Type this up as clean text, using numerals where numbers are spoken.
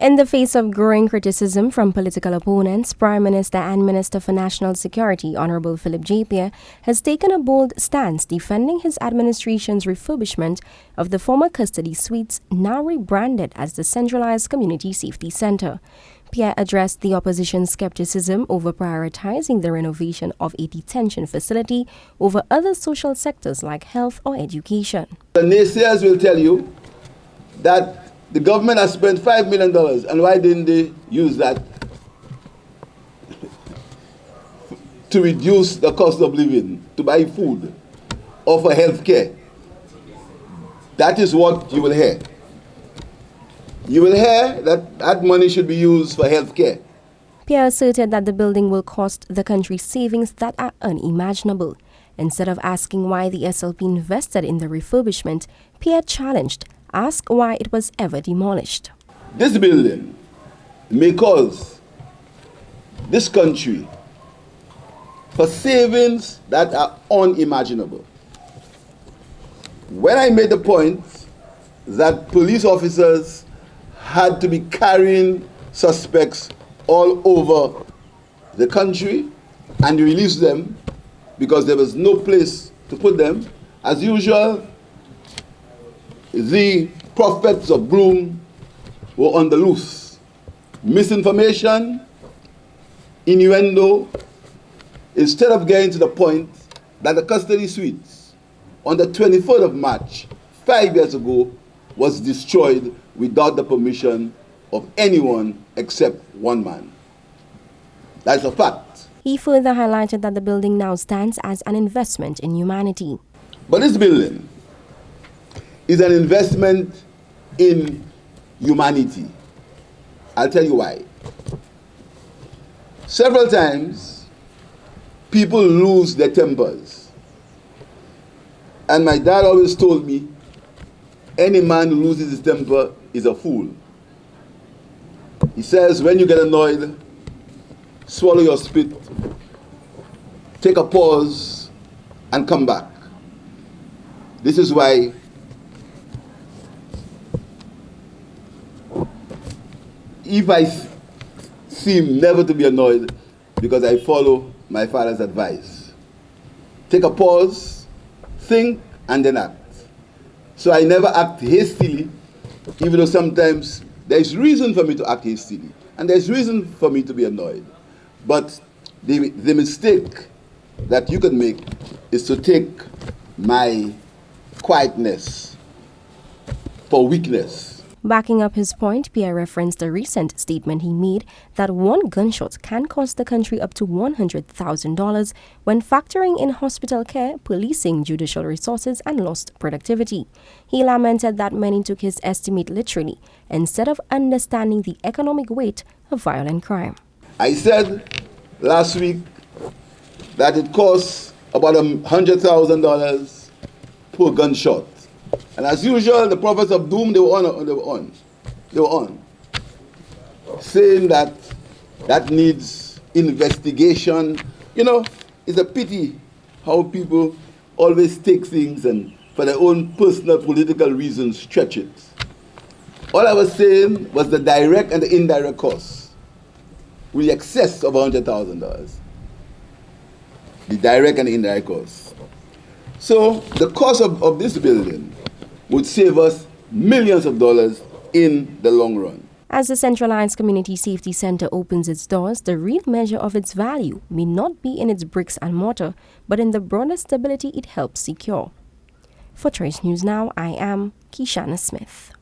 In the face of growing criticism from political opponents, Prime Minister and Minister for National Security, Honorable Philip J. Pierre, has taken a bold stance defending his administration's refurbishment of the former custody suites, now rebranded as the Centralized Community Safety Center. Pierre addressed the opposition's skepticism over prioritizing the renovation of a detention facility over other social sectors like health or education. The naysayers will tell you that the government has spent $5 million, and why didn't they use that to reduce the cost of living, to buy food, or for health care? That is what you will hear. You will hear that that money should be used for health care. Pierre asserted that the building will cost the country savings that are unimaginable. Instead of asking why the SLP invested in the refurbishment, Pierre challenged, ask why it was ever demolished. This building may cause this country for savings that are unimaginable. When I made the point that police officers had to be carrying suspects all over the country and release them because there was no place to put them, as usual, the prophets of gloom were on the loose. Misinformation, innuendo, instead of getting to the point that the custody suites on the 23rd of March, 5 years ago, was destroyed without the permission of anyone except one man. That's a fact. He further highlighted that the building now stands as an investment in humanity. But this building is an investment in humanity. I'll tell you why. Several times, people lose their tempers. And my dad always told me, any man who loses his temper is a fool. He says, when you get annoyed, swallow your spit, take a pause, and come back. This is why if I seem never to be annoyed, because I follow my father's advice. Take a pause, think, and then act. So I never act hastily, even though sometimes there's reason for me to act hastily, and there's reason for me to be annoyed. But the mistake that you can make is to take my quietness for weakness. Backing up his point, Pierre referenced a recent statement he made that one gunshot can cost the country up to $100,000 when factoring in hospital care, policing, judicial resources, and lost productivity. He lamented that many took his estimate literally instead of understanding the economic weight of violent crime. I said last week that it costs about $100,000 per gunshot. And as usual, the prophets of doom, they were on, saying that that needs investigation. You know, it's a pity how people always take things and for their own personal political reasons stretch it. All I was saying was the direct and the indirect costs will excess of $100,000. The direct and the indirect costs. So the cost of this building would save us millions of dollars in the long run. As the Centralized Community Safety Center opens its doors, the real measure of its value may not be in its bricks and mortar, but in the broader stability it helps secure. For Trace News Now, I am Kishana Smith.